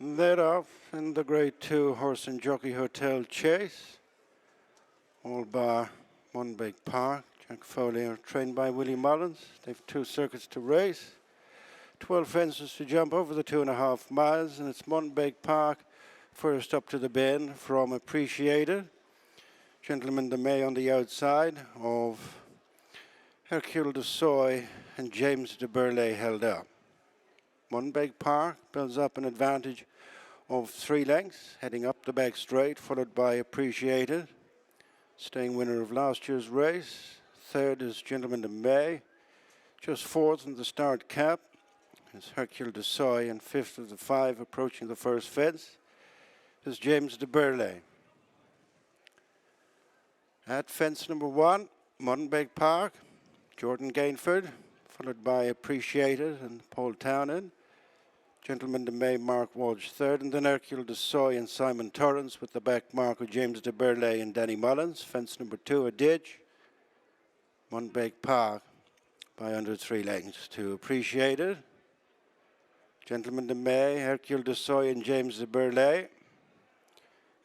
Led off in the Grade 2 Horse and Jockey Hotel Chase, all bar one big park. Jack Foley are trained by Willie Mullins. They've 2 circuits to race, 12 fences to jump over the 2.5 miles, and it's Monbeg Park first up to the bend from Appreciated. Gentleman de May on the outside of Hercule de Soy and James Du Berlais held up. Monbeg Park builds up an advantage of 3 lengths, heading up the back straight, followed by Appreciated. Staying winner of last year's race. Third is Gentleman de May. Just fourth in the start cap is Hercule de Soy, and fifth of the 5 approaching the first fence is James Du Berlais. At fence number 1, Monbeg Park, Jordan Gainford, followed by Appreciated and Paul Townend. Gentleman de May, Mark Walsh third, and then Hercule de Soy and Simon Torrance with the back mark of James Du Berlais and Danny Mullins. Fence number 2, a ditch. Monbeg Park by under 3 lengths to Appreciated. Gentleman de May, Hercule de Soy and James Du Berlais.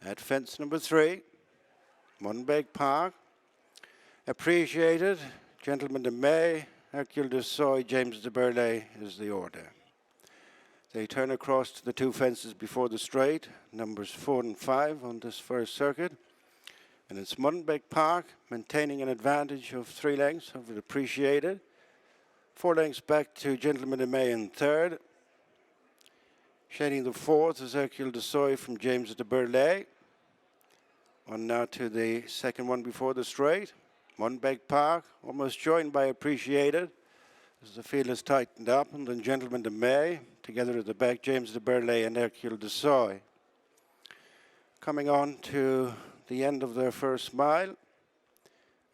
At fence number 3, Monbeg Park, Appreciated, Gentleman de May, Hercule de Soy, James Du Berlais is the order. They turn across to the 2 fences before the straight, numbers 4 and 5 on this first circuit. And it's Monbeg Park maintaining an advantage of 3 lengths over Appreciated. 4 lengths back to Gentleman de May in third. Shading the 4th is Hercule de Soy from James Du Berlais. On now to the second one before the straight. Monbeg Park almost joined by Appreciated as the field is tightened up, and then Gentleman de May together at the back, James Du Berlais and Hercule de Soy. Coming on to the end of their first mile,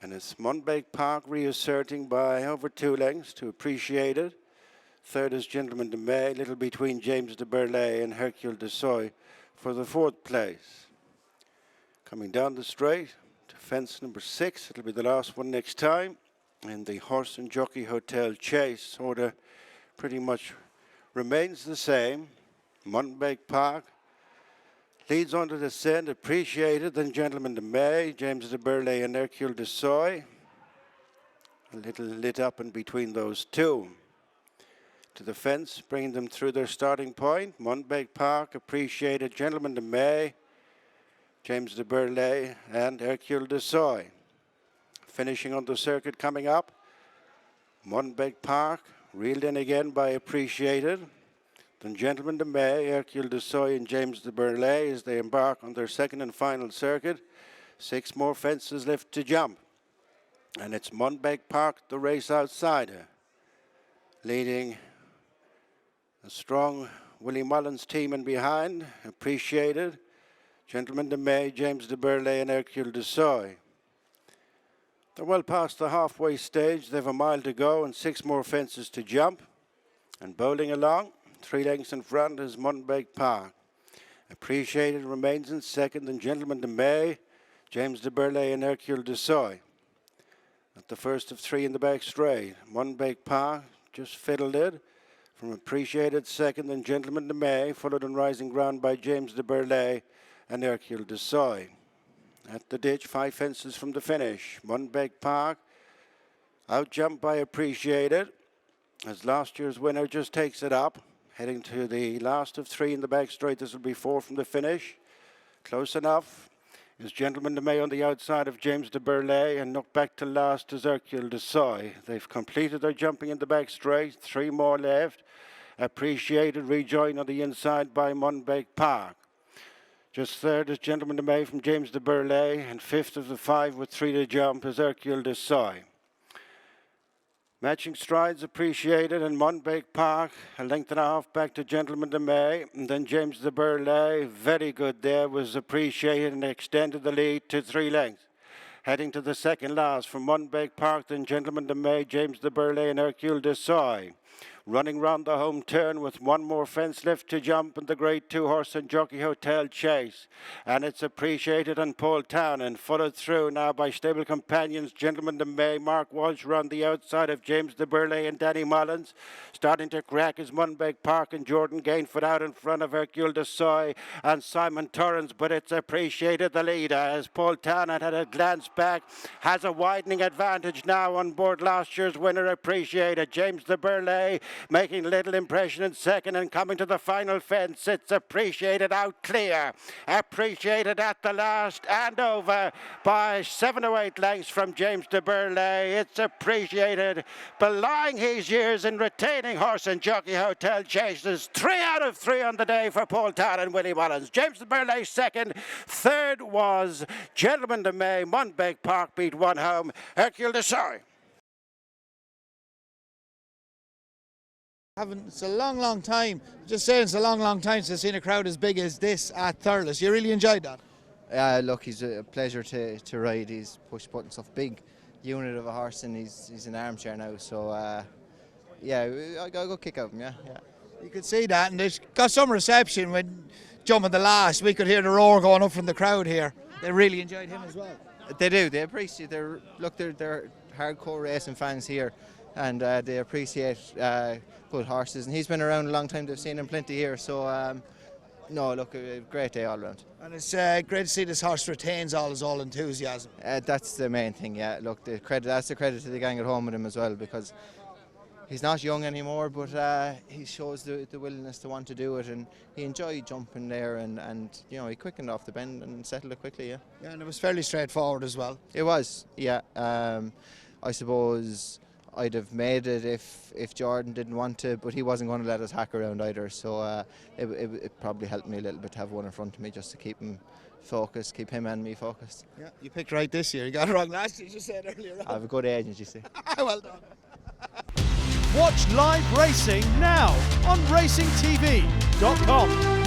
and it's Monbeg Park reasserting by over 2 lengths to Appreciated. Third is Gentleman de May, little between James Du Berlais and Hercule de Soy for the 4th place. Coming down the straight to fence number 6, it'll be the last one next time. And the Horse and Jockey Hotel Chase order pretty much remains the same. Monbeg Park leads on to the descent, Appreciated, then Gentleman de May, James Du Berlais and Hercule de Soy. A little lit up in between those 2. To the fence, bringing them through their starting point. Monbeg Park, Appreciated, Gentleman de May, James Du Berlais and Hercule de Soy. Finishing on the circuit coming up, Monbeg Park, reeled in again by Appreciated. Then Gentleman de May, Hercule de Soy and James Du Berlais as they embark on their second and final circuit. 6 more fences left to jump. And it's Monbeg Park, the race outsider, leading a strong Willie Mullins team in behind. Appreciated, Gentleman de May, James Du Berlais and Hercule de Soy. They're well past the halfway stage. They have a mile to go and 6 more fences to jump. And bowling along, 3 lengths in front is Monbeg Park. Appreciated remains in second, and Gentleman de May, James Du Berlais and Hercule de Soy. At the first of 3 in the back straight, Monbeg Park just fiddled it. From Appreciated second, and Gentleman de May, followed on rising ground by James Du Berlais and Hercule de Soy. At the ditch, 5 fences from the finish. Monbeg Park outjumped by Appreciated as last year's winner just takes it up. Heading to the last of 3 in the back straight. This will be 4 from the finish. Close enough is Gentleman de May on the outside of James Du Berlais, and knocked back to last is Hercule de Soy. They've completed their jumping in the back straight. 3 more left. Appreciated rejoined on the inside by Monbeg Park. Just third is Gentleman de May from James Du Berlais, and 5th of the 5 with 3 to jump is Hercule de Soy. Matching strides, Appreciated, and Monbeg Park, a length and a half back to Gentleman de May, and then James Du Berlais, very good there, was Appreciated and extended the lead to 3 lengths. Heading to the second last from Monbeg Park, then Gentleman de May, James Du Berlais and Hercule de Soy. Running round the home turn with one more fence left to jump in the Grade 2 Horse and Jockey Hotel Chase. And it's appreciated on Paul Townend, followed through now by stable companions Gentleman de May, Mark Walsh round the outside of James Du Berlais and Danny Mullins. Starting to crack is Munbeg Park and Jordan Gainford out in front of Hercule de Soy and Simon Thurles, but it's appreciated the leader as Paul Townend had a glance back, has a widening advantage now on board last year's winner appreciated. James Du Berlais making little impression in second and coming to the final fence. It's appreciated out clear. Appreciated at the last and over by 7 or 8 lengths from James Du Berlais. It's appreciated belying his years in retaining Horse and Jockey Hotel Chases. 3 out of 3 on the day for Paul Townend and Willie Mullins. James Du Berlais second. Third was Gentleman de May. Munbeg Park beat one home. Hercule de Soy. It's a long time. Just saying, it's a long time since I've seen a crowd as big as this at Thurles. You really enjoyed that? Look, he's a pleasure to ride. He's push button stuff, big unit of a horse, and he's an armchair now. So yeah, I got a good kick out of him. Yeah. You could see that, and it's got some reception when jumping the last. We could hear the roar going up from the crowd here. They really enjoyed him as well. They do. They appreciate. They're hardcore racing fans here, and they appreciate good horses. And he's been around a long time. They've seen him plenty here. So no, look, a great day all around. And it's great to see this horse retains all his enthusiasm. That's the main thing. Yeah. Look, that's the credit to the gang at home with him as well, because he's not young anymore, but he shows the willingness to want to do it, and he enjoyed jumping there, and you know, he quickened off the bend and settled it quickly. Yeah, and it was fairly straightforward as well. It was, yeah. I suppose I'd have made it if Jordan didn't want to, but he wasn't going to let us hack around either, so it probably helped me a little bit to have one in front of me just to keep him focused, keep him and me focused. Yeah, you picked right this year. You got it wrong last year, you just said earlier on. I have a good agent, you see. Well done. Watch live racing now on racingtv.com.